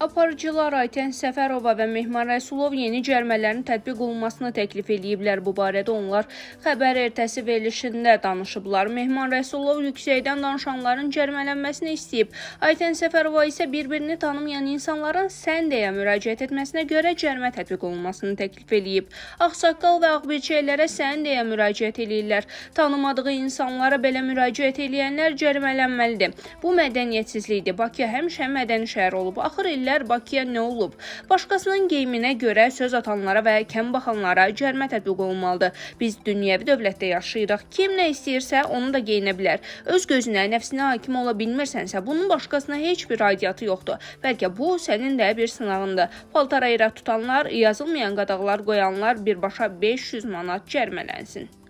Aparıcılar Aytən Səfərova və Mehman Rəsulov yeni cərimələrin tətbiq olunmasını təklif ediblər. Bu barədə onlar xəbər ertəsi verilişində danışıblar. Mehman Rəsulov yüksəkdən danışanların cərimələnməsini istəyib. Aytən Səfərova isə bir-birini tanımayan insanların sən deyə müraciət etməsinə görə cərimə tətbiq olunmasını təklif edib. Ağsaqqal və ağbirçəklərə sən deyə müraciət edirlər. Tanımadığı insanlara belə müraciət edənlər cərimələnməlidir. Bu mədəniyyətsizlikdir. Bakı həmişə mədəni şəhər olub. Axır illər Bakıya nə olub? Başqasının geyiminə görə söz atanlara və kəm baxanlara cərimə tətbiq olunmalıdır. Biz dünyəvi dövlətdə yaşayırıq. Kim nə istəyirsə onu da geyinə bilər. Öz gözünə, nəfsinə hakim ola bilmirsənsə, bunun başqasına heç bir aidiyyatı yoxdur. Bəlkə bu sənin də bir sınağındır. Paltara irad tutanlar, yazılmayan qadağalar qoyanlar birbaşa 500 manat cərimələnsin.